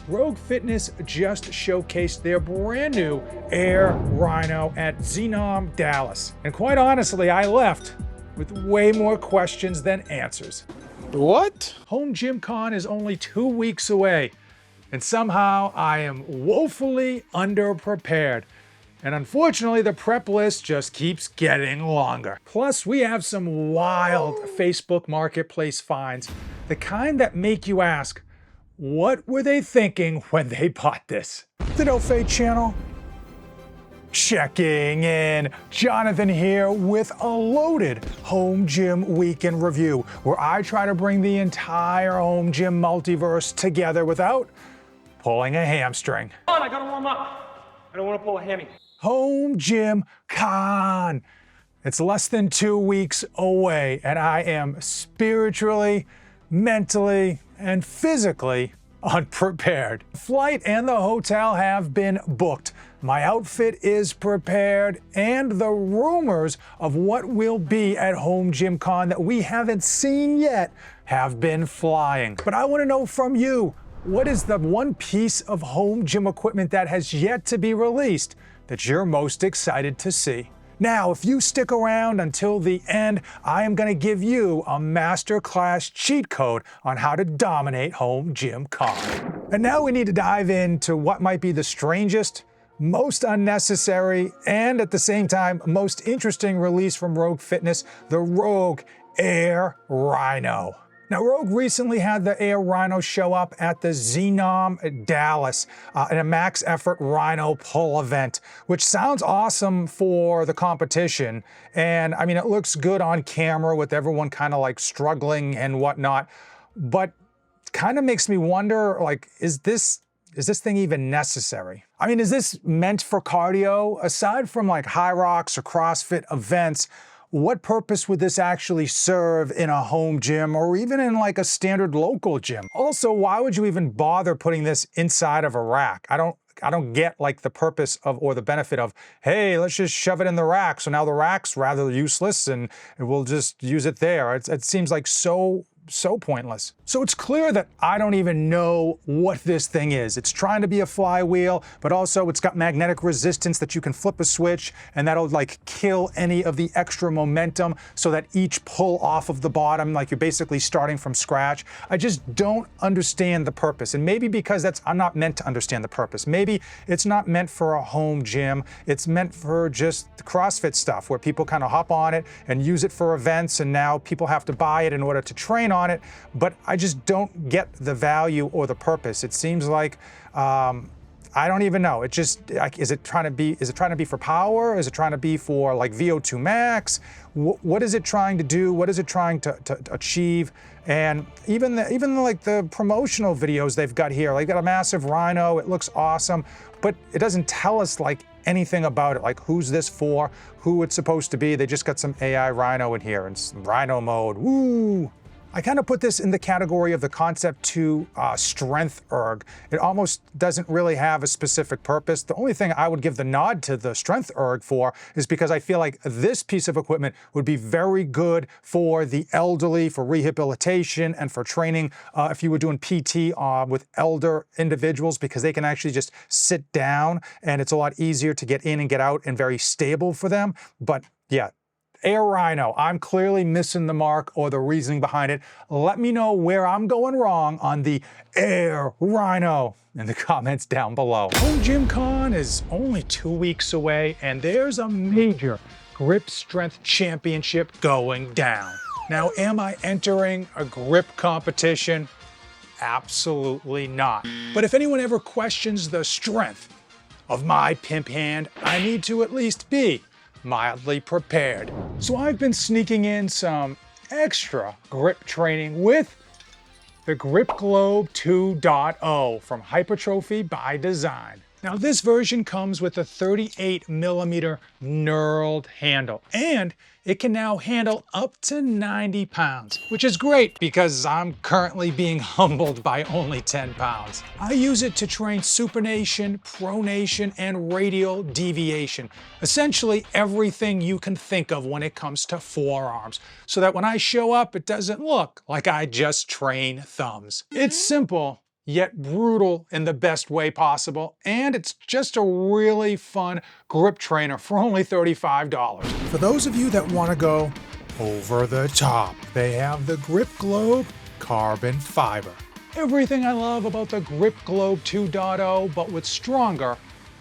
Rogue Fitness just showcased their brand new Air Rhino at Xenom Dallas. And quite honestly, I left with way more questions than answers. What? Home Gym Con is only 2 weeks away, and somehow I am woefully underprepared. And unfortunately, the prep list just keeps getting longer. Plus, we have some wild Facebook Marketplace finds, the kind that make you ask, what were they thinking when they bought this? The No Fade channel. Checking in. Jonathan here with a loaded home gym weekend review, where I try to bring the entire home gym multiverse together without pulling a hamstring. Come on, I gotta warm up. I don't want to pull a hammy. Home Gym Con. It's less than 2 weeks away, and I am spiritually, mentally, and physically unprepared. The flight and the hotel have been booked. My outfit is prepared, and the rumors of what will be at Home Gym Con that we haven't seen yet have been flying. But I want to know from you, what is the one piece of home gym equipment that has yet to be released that you're most excited to see? Now, if you stick around until the end, I am going to give you a masterclass cheat code on how to dominate Home Gym Con. And now we need to dive into what might be the strangest, most unnecessary, and at the same time, most interesting release from Rogue Fitness, the Rogue Air Rhino. Now, Rogue recently had the Air Rhino show up at the Xenom Dallas in a max effort Rhino pull event, which sounds awesome for the competition. And I mean, it looks good on camera with everyone kind of like struggling and whatnot, but kind of makes me wonder, like, is this thing even necessary? I mean, is this meant for cardio? Aside from like high rocks or CrossFit events, what purpose would this actually serve in a home gym or even in like a standard local gym? Also, why would you even bother putting this inside of a rack? I don't get like the purpose of or the benefit of, hey, let's just shove it in the rack. So now the rack's rather useless and we'll just use it there. It seems like so pointless. So it's clear that I don't even know what this thing is. It's trying to be a flywheel, but also it's got magnetic resistance that you can flip a switch and that'll like kill any of the extra momentum so that each pull off of the bottom, like you're basically starting from scratch. I just don't understand the purpose. And maybe because I'm not meant to understand the purpose. Maybe it's not meant for a home gym. It's meant for just the CrossFit stuff where people kind of hop on it and use it for events, and now people have to buy it in order to train on it, but I just don't get the value or the purpose. It seems like I don't even know. It just like, is it trying to be for power? Is it trying to be for like VO2 max? What is it trying to do? What is it trying to achieve? And even like the promotional videos they've got here, like got a massive Rhino. It looks awesome, but it doesn't tell us like anything about it, like who's this for, who it's supposed to be. They just got some AI Rhino in here and some Rhino mode. Woo! I kind of put this in the category of the Concept 2 strength erg. It almost doesn't really have a specific purpose. The only thing I would give the nod to the strength erg for is because I feel like this piece of equipment would be very good for the elderly, for rehabilitation, and for training if you were doing PT with elder individuals, because they can actually just sit down and it's a lot easier to get in and get out and very stable for them. But yeah, Air Rhino, I'm clearly missing the mark or the reasoning behind it. Let me know where I'm going wrong on the Air Rhino in the comments down below. Home Gym Con is only 2 weeks away, and there's a major grip strength championship going down. Now, am I entering a grip competition? Absolutely not. But if anyone ever questions the strength of my pimp hand, I need to at least be mildly prepared. So I've been sneaking in some extra grip training with the Grip Globe 2.0 from Hypertrophy by Design. Now this version comes with a 38mm knurled handle, and it can now handle up to 90 pounds, which is great because I'm currently being humbled by only 10 pounds. I use it to train supination, pronation, and radial deviation. Essentially everything you can think of when it comes to forearms, so that when I show up, it doesn't look like I just train thumbs. It's simple, yet brutal in the best way possible, and it's just a really fun grip trainer for only $35. For those of you that want to go over the top, they have the Grip Globe Carbon Fiber. Everything I love about the Grip Globe 2.0, but with stronger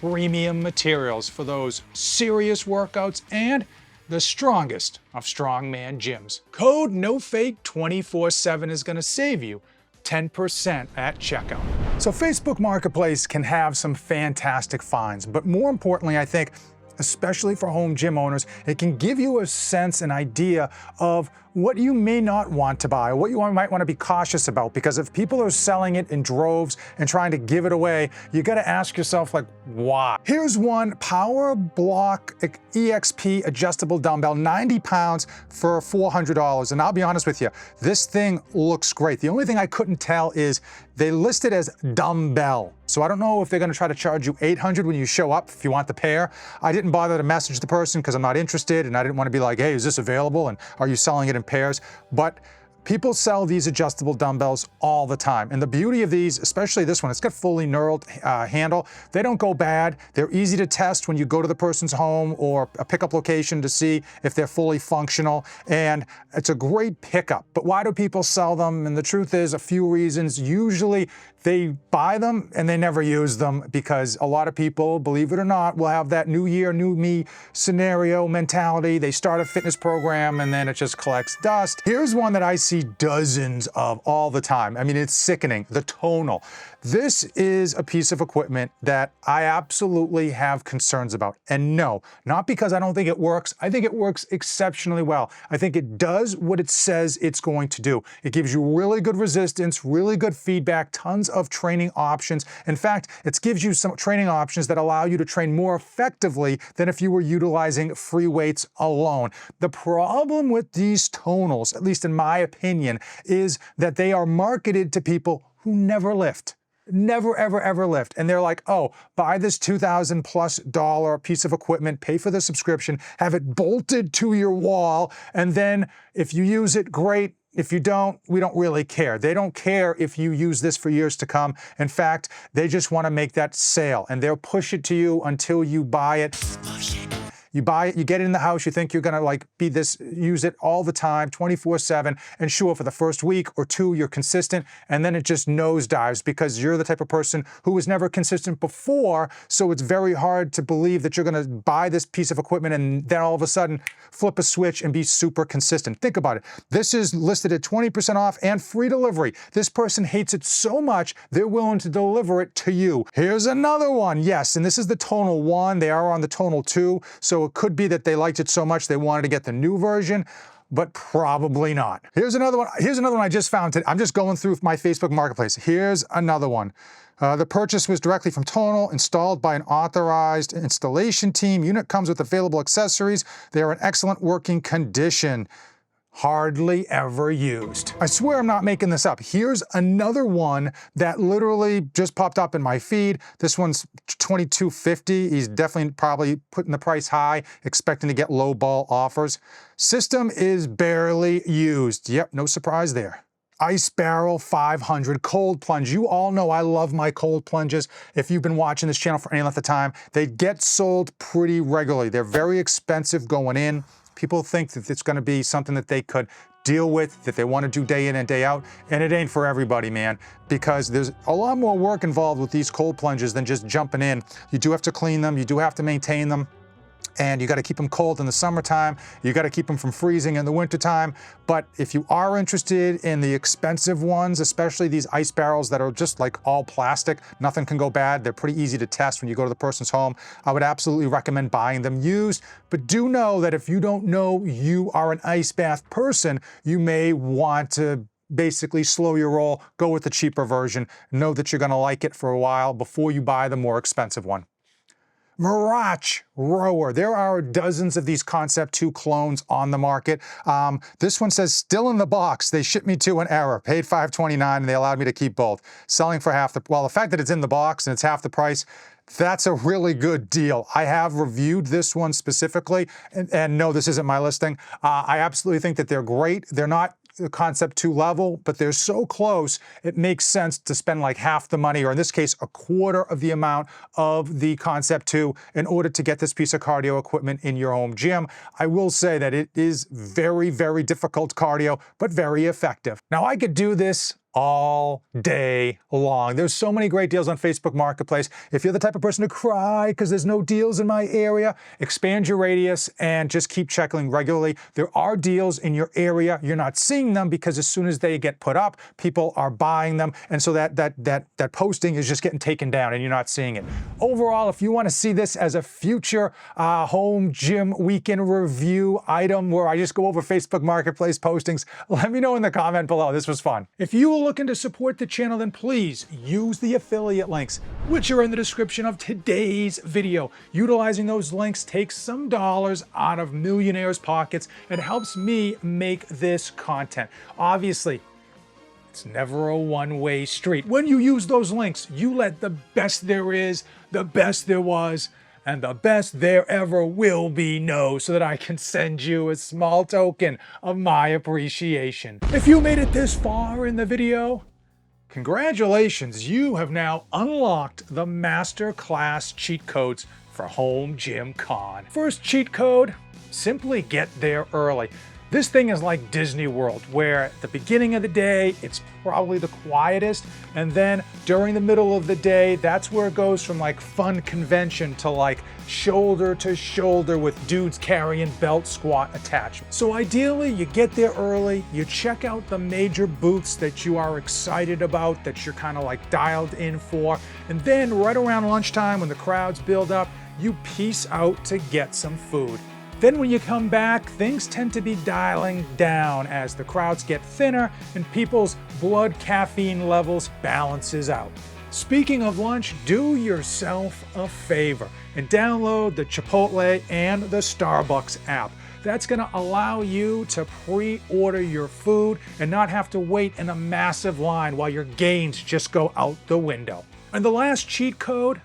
premium materials for those serious workouts and the strongest of strongman gyms. Code NOFAKE247 is going to save you 10% at checkout. So Facebook Marketplace can have some fantastic finds, but more importantly, I think, especially for home gym owners, it can give you a sense, an idea of what you may not want to buy, what you might want to be cautious about, because if people are selling it in droves and trying to give it away, you got to ask yourself, like, why? Here's one Power Block EXP adjustable dumbbell, 90 pounds for $400. And I'll be honest with you, this thing looks great. The only thing I couldn't tell is they list it as dumbbell. So I don't know if they're going to try to charge you $800 when you show up if you want the pair. I didn't bother to message the person because I'm not interested, and I didn't want to be like, hey, is this available? And are you selling it in pairs? But people sell these adjustable dumbbells all the time. And the beauty of these, especially this one, it's got fully knurled handle. They don't go bad. They're easy to test when you go to the person's home or a pickup location to see if they're fully functional. And it's a great pickup. But why do people sell them? And the truth is, a few reasons. Usually they buy them and they never use them because a lot of people, believe it or not, will have that new year, new me scenario mentality. They start a fitness program and then it just collects dust. Here's one that I see dozens of all the time. I mean, it's sickening, the tonal. This is a piece of equipment that I absolutely have concerns about. And no, not because I don't think it works. I think it works exceptionally well. I think it does what it says it's going to do. It gives you really good resistance, really good feedback, tons of training options. In fact, it gives you some training options that allow you to train more effectively than if you were utilizing free weights alone. The problem with these tonals, at least in my opinion, is that they are marketed to people who never lift. Never, ever, ever lift. And they're like, oh, buy this $2,000+ piece of equipment, pay for the subscription, have it bolted to your wall, and then if you use it, great. If you don't, we don't really care. They don't care if you use this for years to come. In fact, they just want to make that sale, and they'll push it to you until you buy it. You buy it, you get it in the house, you think you're gonna use it all the time, 24/7, and sure, for the first week or two, you're consistent, and then it just nosedives because you're the type of person who was never consistent before, so it's very hard to believe that you're gonna buy this piece of equipment and then all of a sudden flip a switch and be super consistent. Think about it. This is listed at 20% off and free delivery. This person hates it so much, they're willing to deliver it to you. Here's another one, yes, and this is the Tonal 1. They are on the Tonal 2, so it could be that they liked it so much they wanted to get the new version, but probably not. Here's another one. Here's another one I just found today. I'm just going through my Facebook Marketplace. Here's another one. The purchase was directly from Tonal, installed by an authorized installation team. Unit comes with available accessories. They are in excellent working condition. Hardly ever used. I swear I'm not making this up. Here's another one that literally just popped up in my feed. This one's $22.50. He's definitely probably putting the price high, expecting to get low ball offers. System is barely used. Yep, no surprise there. Ice Barrel 500 cold plunge. You all know I love my cold plunges. If you've been watching this channel for any length of time, they get sold pretty regularly. They're very expensive going in. People think that it's going to be something that they could deal with, that they want to do day in and day out, and it ain't for everybody, man, because there's a lot more work involved with these cold plunges than just jumping in. You do have to clean them, you do have to maintain them, and you got to keep them cold in the summertime. You got to keep them from freezing in the wintertime. But if you are interested in the expensive ones, especially these ice barrels that are just like all plastic, nothing can go bad. They're pretty easy to test when you go to the person's home. I would absolutely recommend buying them used. But do know that if you don't know you are an ice bath person, you may want to basically slow your roll, go with the cheaper version. Know that you're going to like it for a while before you buy the more expensive one. Mirage Rower. There are dozens of these Concept 2 clones on the market. This one says still in the box. They shipped me to an error. Paid $529 and they allowed me to keep both. Selling for half the, well, the fact that it's in the box and it's half the price, that's a really good deal. I have reviewed this one specifically, and no, this isn't my listing. I absolutely think that they're great. They're not the Concept 2 level, but they're so close, it makes sense to spend like half the money, or in this case, a quarter of the amount of the Concept 2 in order to get this piece of cardio equipment in your home gym. I will say that it is very, very difficult cardio, but very effective. Now, I could do this all day long. There's so many great deals on Facebook Marketplace. If you're the type of person to cry because there's no deals in my area, expand your radius and just keep checking regularly. There are deals in your area. You're not seeing them because as soon as they get put up, people are buying them. And so that posting is just getting taken down and you're not seeing it. Overall, if you want to see this as a future home gym weekend review item where I just go over Facebook Marketplace postings, let me know in the comment below. This was fun. If you will looking to support the channel, then please use the affiliate links, which are in the description of today's video. Utilizing those links takes some dollars out of millionaires' pockets and helps me make this content. Obviously, it's never a one-way street. When you use those links, you let the best there is, the best there was, and the best there ever will be know, so that I can send you a small token of my appreciation. If you made it this far in the video, congratulations, you have now unlocked the masterclass cheat codes for Home Gym Con. First cheat code, simply get there early. This thing is like Disney World, where at the beginning of the day, it's probably the quietest, and then during the middle of the day, that's where it goes from like fun convention to like shoulder to shoulder with dudes carrying belt squat attachments. So ideally, you get there early, you check out the major booths that you are excited about, that you're kind of like dialed in for, and then right around lunchtime when the crowds build up, you peace out to get some food. Then when you come back, things tend to be dialing down as the crowds get thinner and people's blood caffeine levels balances out. Speaking of lunch, do yourself a favor and download the Chipotle and the Starbucks app. That's gonna allow you to pre-order your food and not have to wait in a massive line while your gains just go out the window. And the last cheat code,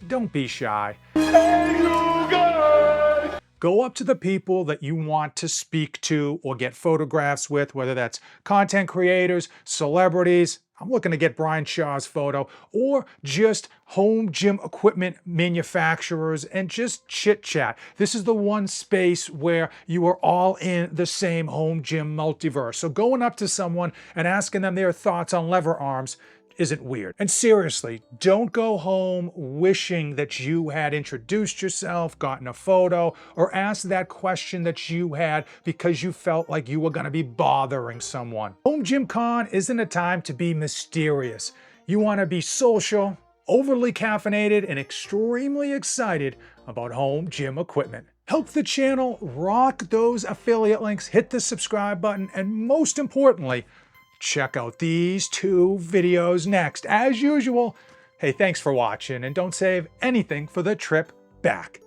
don't be shy. Hey, you guys! Go up to the people that you want to speak to or get photographs with, whether that's content creators, celebrities. I'm looking to get Brian Shaw's photo, or just home gym equipment manufacturers and just chit chat. This is the one space where you are all in the same home gym multiverse. So going up to someone and asking them their thoughts on lever arms isn't weird. And seriously, don't go home wishing that you had introduced yourself, gotten a photo, or asked that question that you had because you felt like you were gonna be bothering someone. Home Gym Con isn't a time to be mysterious. You wanna be social, overly caffeinated, and extremely excited about home gym equipment. Help the channel rock those affiliate links, hit the subscribe button, and most importantly, check out these two videos next. As usual, hey, thanks for watching, and don't save anything for the trip back.